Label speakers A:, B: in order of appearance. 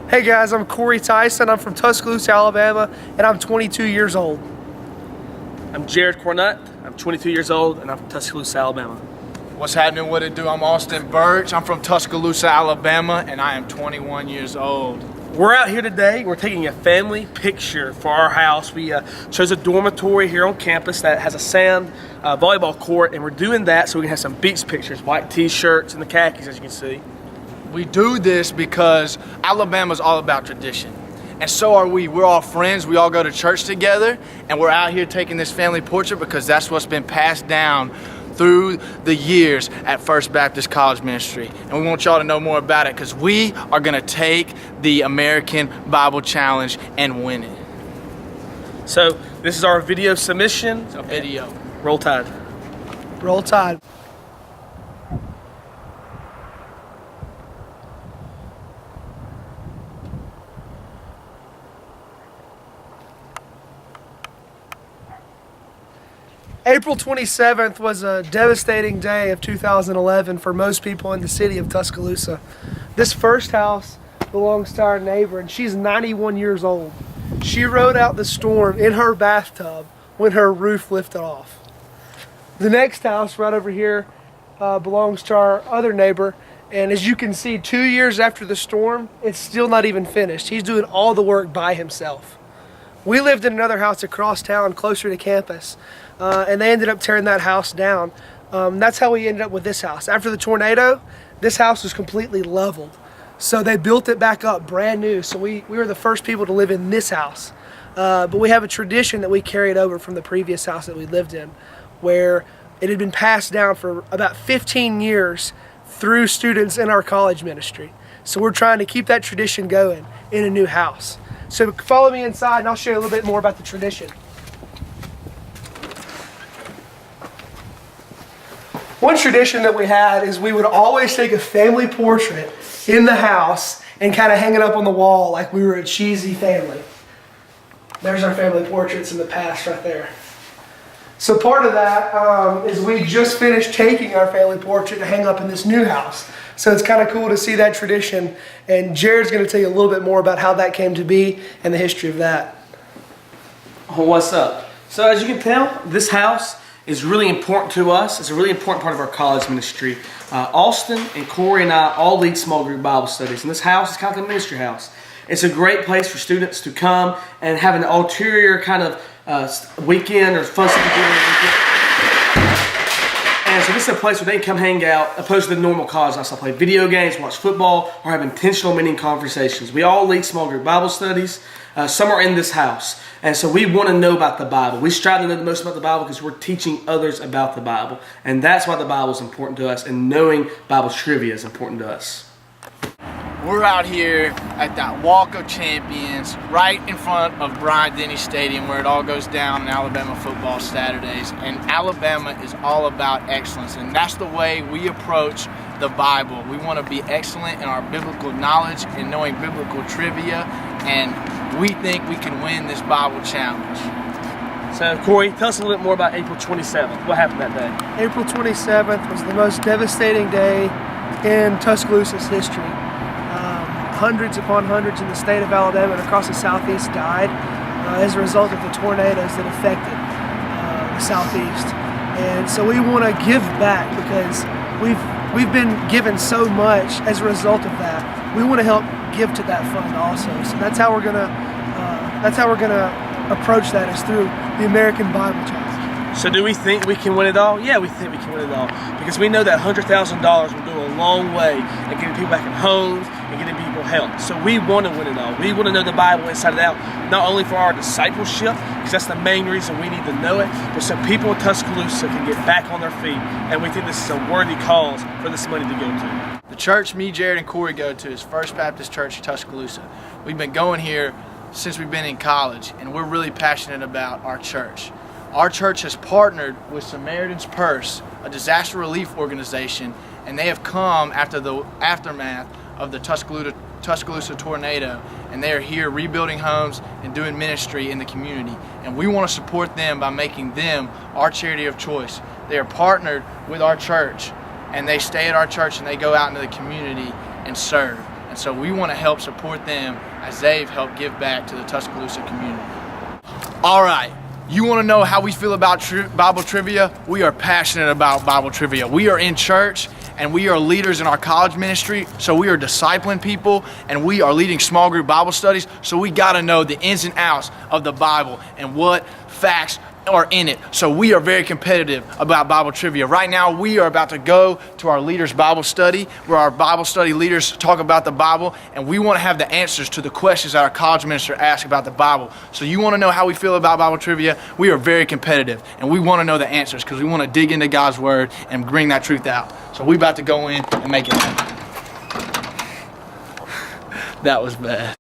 A: Hey guys, I'm Corey Tyson. I'm from Tuscaloosa, Alabama, and I'm 22 years old.
B: I'm Jared Cornett. I'm 22 years old, and I'm from Tuscaloosa, Alabama.
C: What's happening? What it do? I'm Austin Birch. I'm from Tuscaloosa, Alabama, and I am 21 years old.
B: We're out here today. We're taking a family picture for our house. We chose a dormitory here on campus that has a sand volleyball court, and we're doing that so we can have some beach pictures, white t-shirts and the khakis, as you can see.
C: We do this because Alabama's all about tradition. And so are we. We're all friends. We all go to church together, and we're out here taking this family portrait because that's what's been passed down through the years at First Baptist College Ministry. And we want y'all to know more about it because we are going to take the American Bible Challenge and win it.
B: So this is our video submission.
C: It's a video.
B: Roll Tide.
A: Roll Tide. April 27th was a devastating day of 2011 for most people in the city of Tuscaloosa. This first house belongs to our neighbor, and she's 91 years old. She rode out the storm in her bathtub when her roof lifted off. The next house right over here belongs to our other neighbor, and as you can see, 2 years after the storm, it's still not even finished. He's doing all the work by himself. We lived in another house across town, closer to campus, and they ended up tearing that house down. That's how we ended up with this house. After the tornado, this house was completely leveled. So they built it back up brand new. So we were the first people to live in this house. But we have a tradition that we carried over from the previous house that we lived in, where it had been passed down for about 15 years through students in our college ministry. So we're trying to keep that tradition going in a new house. So follow me inside and I'll show you a little bit more about the tradition. One tradition that we had is we would always take a family portrait in the house and kind of hang it up on the wall like we were a cheesy family. There's our family portraits in the past right there. So part of that is we just finished taking our family portrait to hang up in this new house. So it's kind of cool to see that tradition, and Jared's going to tell you a little bit more about how that came to be and the history of that.
B: Well, what's up? So as you can tell, this house is really important to us. It's a really important part of our college ministry. Austin and Corey and I all lead small group Bible studies, and this house is kind of like a ministry house. It's a great place for students to come and have an ulterior kind of weekend or fun stuff to do on the weekend. And so this is a place where they can come hang out, opposed to the normal college lifestyle, play video games, watch football, or have intentional meaning conversations. We all lead small group Bible studies. Some are in this house. And so we want to know about the Bible. We strive to know the most about the Bible because we're teaching others about the Bible. And that's why the Bible is important to us, and knowing Bible trivia is important to us.
C: We're out here at that Walk of Champions right in front of Bryant-Denny Stadium where it all goes down in Alabama football Saturdays. And Alabama is all about excellence, and that's the way we approach the Bible. We want to be excellent in our biblical knowledge and knowing biblical trivia, and we think we can win this Bible challenge.
B: So Corey, tell us a little bit more about April 27th. What happened that day?
A: April 27th was the most devastating day in Tuscaloosa's history. Hundreds upon hundreds in the state of Alabama and across the southeast died as a result of the tornadoes that affected the southeast. And so we want to give back because we've been given so much as a result of that. We want to help give to that fund also. So that's how we're gonna approach that, is through the American Bible Challenge.
B: So do we think we can win it all? Yeah, we think we can win it all because we know that $100,000 will go a long way in getting people back in homes and getting people help. So we want to win it all. We want to know the Bible inside and out, not only for our discipleship, because that's the main reason we need to know it, but so people in Tuscaloosa can get back on their feet. And we think this is a worthy cause for this money to go to.
C: The church me, Jared, and Corey go to is First Baptist Church in Tuscaloosa. We've been going here since we've been in college, and we're really passionate about our church. Our church has partnered with Samaritan's Purse, a disaster relief organization, and they have come after the aftermath of the Tuscaloosa tornado, and they are here rebuilding homes and doing ministry in the community. And we want to support them by making them our charity of choice. They are partnered with our church, and they stay at our church and they go out into the community and serve. And And so we want to help support them as they've helped give back to the Tuscaloosa community. All right. You want to know how we feel about Bible trivia? We are passionate about Bible trivia. We are in church and we are leaders in our college ministry, so we are discipling people and we are leading small group Bible studies, so we got to know the ins and outs of the Bible and what facts are in it. So we are very competitive about Bible trivia. Right now we are about to go to our leaders Bible study, where our Bible study leaders talk about the Bible, and we want to have the answers to the questions that our college minister asks about the Bible. So you want to know how we feel about Bible trivia? We are very competitive and we want to know the answers because we want to dig into God's word and bring that truth out. So we about to go in and make it happen. That was bad.